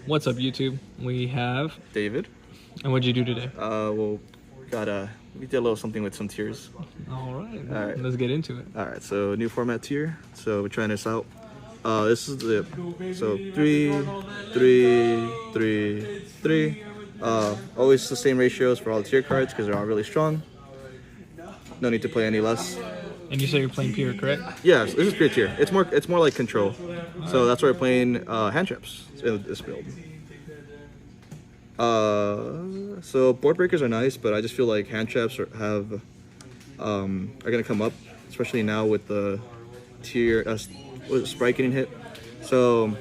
What's up, YouTube? We have... David. And what'd you do today? We did a little something with some tiers. All right. Let's get into it. All right, so new format tier. So we're trying this out. This is the 3, 3, 3, 3. Always the same ratios for all the tier cards because they're all really strong. No need to play any less. And you say you're playing pure, correct? Yeah, this is pure tier. It's more like control. So that's why we're playing Handtraps in this build. So board breakers are nice, but I just feel like Handtraps are gonna come up, especially now with the tier Sprite getting hit. So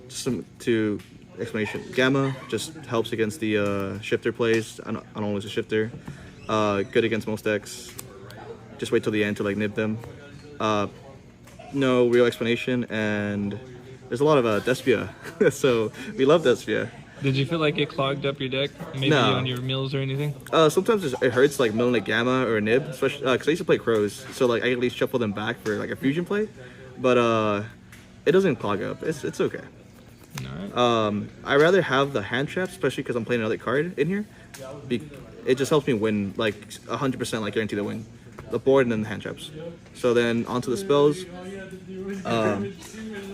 just to explanation, Gamma just helps against the shifter plays. I don't always a shifter. Good against most decks. Just wait till the end to like nib them. No real explanation, and there's a lot of Despia, so we love Despia. Did you feel like it clogged up your deck? Maybe No. on your mills or anything? Sometimes it hurts like milling a Gamma or a nib, especially because I used to play Crows, so like I at least shuffle them back for like a fusion play, but it doesn't clog up. It's okay. All right. I rather have the Handtrap, especially because I'm playing another card in here. It just helps me win like 100%, like guarantee the win. The board and then the Handtraps. So then onto the spells.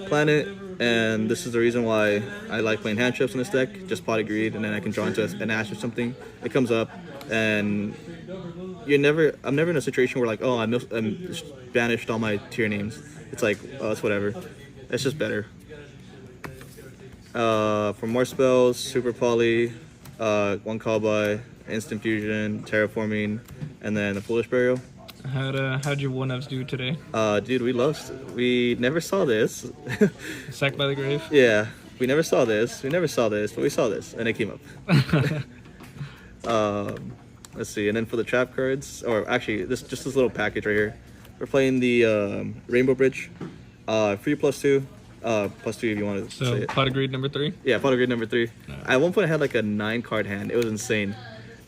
Planet, and this is the reason why I like playing Handtraps in this deck. Just Pot of Greed, and then I can draw into an Ash or something. It comes up, and I'm never in a situation where like, oh, I'm banished all my tier names. It's like, oh, it's whatever. It's just better. For more spells, Super Poly, one call by, Instant Fusion, Terraforming, and then the Foolish Burial. How'd your 1-ups do today? Dude, we never saw this. Sacked by the Grave? Yeah, we never saw this, but we saw this, and it came up. Let's see, and then for the trap cards, or actually, this little package right here. We're playing the Rainbow Bridge, free +2, +2 if you want to say it. Pot of Greed number 3? Yeah, Pot of Greed number 3. At one point I had like a 9-card hand. It was insane.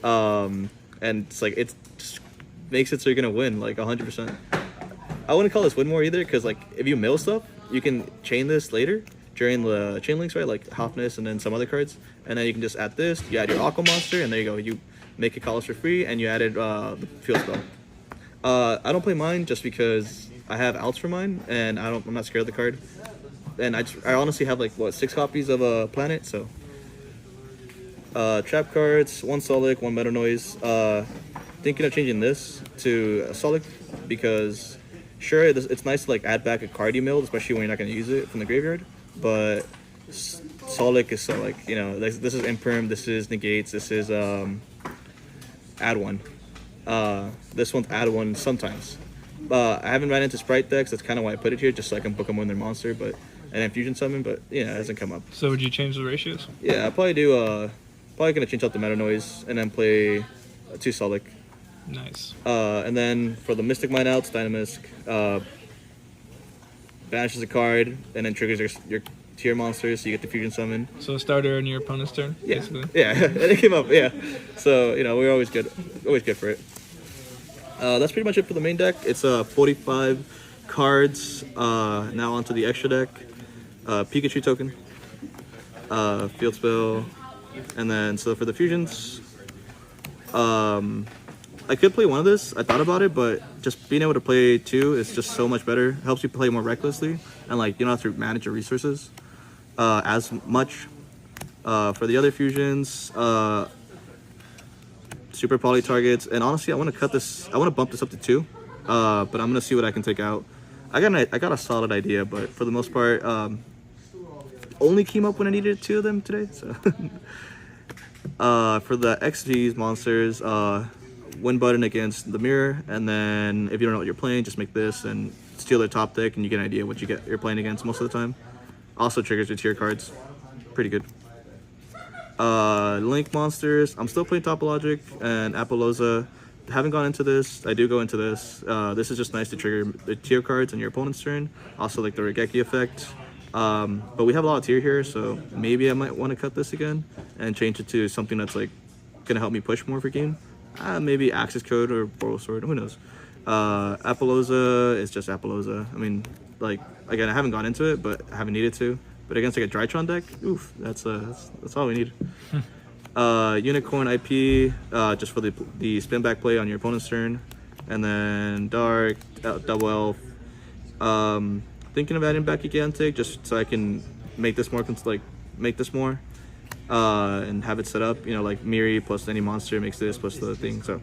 And it's like, it just makes it so you're gonna win like 100%. I wouldn't call this win more either, because like if you mill stuff, you can chain this later during the chain links, right? Like Hofness and then some other cards, and then you can just add this. You add your Aqua Monster, and there you go. You make a Colossus for free, and you added the field spell. I don't play mine just because I have outs for mine, and I'm not scared of the card. And I honestly have like what 6 copies of a Planet, so. Trap cards, 1 Solic, 1 Meta Noise. Thinking of changing this to a Solic because sure, it's nice to like add back a card you milled, especially when you're not going to use it from the graveyard. But Solic is so like, you know, this is Imperm, this is Negates, this is add 1. This one's add 1 sometimes. I haven't ran into Sprite decks, that's kind of why I put it here, just so I can book them when they're monster, and then Fusion Summon, but yeah, it hasn't come up. So would you change the ratios? Yeah, I'll probably do, probably gonna change out the Meta Noise and then play 2 Solic. Nice. And then for the Mystic Mine outs, Dynamisk banishes a card and then triggers your tier monsters, so you get the Fusion Summon. So a starter on your opponent's turn, Yeah, basically? yeah, and it came up, yeah. So, you know, we're always good for it. That's pretty much it for the main deck. It's 45 cards. Now onto the extra deck. Pikachu token, field spell, and then so for the fusions, I could play one of this. I thought about it, but just being able to play 2 is just so much better. It helps you play more recklessly, and like you don't have to manage your resources as much. For the other fusions, super poly targets, and honestly, I want to cut this. I want to bump this up to 2, but I'm gonna see what I can take out. I got a solid idea, but for the most part, only came up when I needed 2 of them today. So for the XG's monsters, win button against the mirror, and then if you don't know what you're playing, just make this and steal their top deck, and you get an idea what you're playing against most of the time. Also triggers your tier cards, pretty good. Link monsters, I'm still playing Topologic and Apollosa. Haven't gone into this. I do go into this. This is just nice to trigger the tier cards on your opponent's turn. Also like the Regeki effect. But we have a lot of tier here, so maybe I might want to cut this again and change it to something that's like gonna help me push more for game. Maybe Axis Code or Boral Sword, who knows. Apollosa is just Apollosa. I mean, like, again, I haven't gone into it, but I haven't needed to. But against like a Drytron deck, oof, that's all we need. Unicorn IP, just for the spin back play on your opponent's turn, and then Dark, Double Elf. Thinking of adding back Gigantic just so I can make this more and have it set up. You know, like Miri plus any monster makes this plus the thing. So,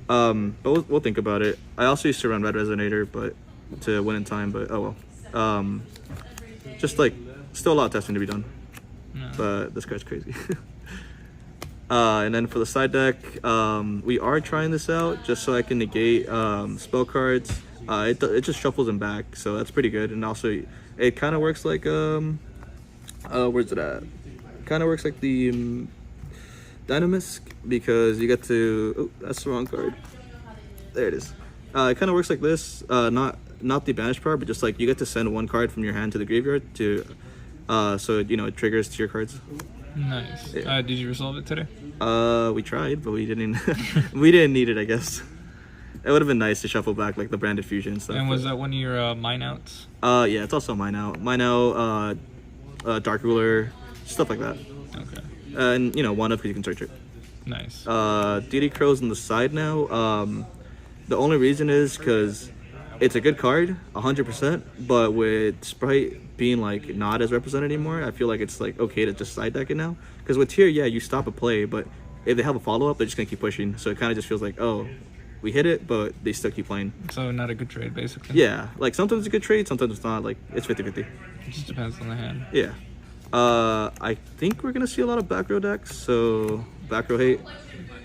but we'll think about it. I also used to run Red Resonator, but to win in time. But oh well. Just like still a lot of testing to be done. No. But this card's crazy. And then for the side deck, we are trying this out just so I can negate spell cards. It just shuffles them back, so that's pretty good. And also, it kind of works like where's it at? Kind of works like the Dynamisk, because you get to. Oh, that's the wrong card. There it is. It kind of works like this. Not the banish part, but just like you get to send one card from your hand to the graveyard to. So you know it triggers to your cards. Nice. Yeah. Did you resolve it today? We tried, but we didn't. We didn't need it, I guess. It would have been nice to shuffle back like the Branded Fusion and stuff. And was that one of your mine outs? Yeah, it's also mine out. Mine out, Dark Ruler, stuff like that. Okay. And you know, one up because you can search it. Nice. DD Crow's on the side now. The only reason is because it's a good card, 100%. But with Sprite being like not as represented anymore, I feel like it's like okay to just side deck it now. Because with Tier, yeah, you stop a play, but if they have a follow up, they're just gonna keep pushing. So it kind of just feels like, oh, we hit it, but they still keep playing. So not a good trade, basically. Yeah, like sometimes it's a good trade, sometimes it's not. Like it's 50-50. It just depends on the hand. Yeah. I think we're gonna see a lot of back row decks, so back row hate.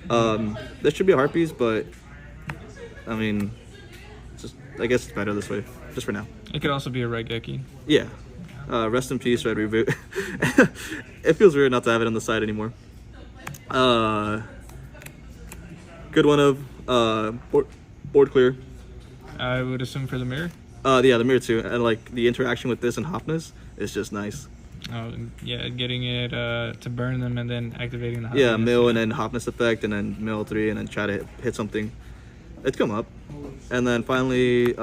There should be Harpies, but I mean, I guess it's better this way, just for now. It could also be a Red Geki. Yeah. Rest in peace, Red Reboot. It feels weird not to have it on the side anymore. Good one of board clear. I would assume for the mirror. Yeah, the mirror too, and like the interaction with this and Hopness is just nice. Oh, yeah, getting it to burn them and then activating the Hopness. Yeah, mill and then Hopness effect, and then mill 3, and then try to hit something. It's come up, and then finally,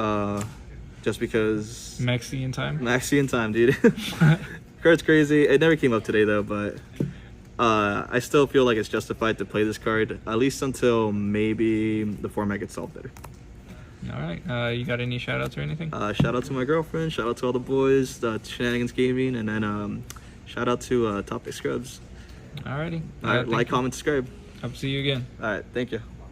just because Maxi in time. Maxi in time, dude. Card's crazy. It never came up today though, but I still feel like it's justified to play this card at least until maybe the format gets solved better. All right. You got any shout outs or anything? Shout out to my girlfriend. Shout out to all the boys. Shenanigans Gaming, and then shout out to Topic Scrubs. Alrighty. All right, like, comment, subscribe. Hope to see you again. All right, thank you.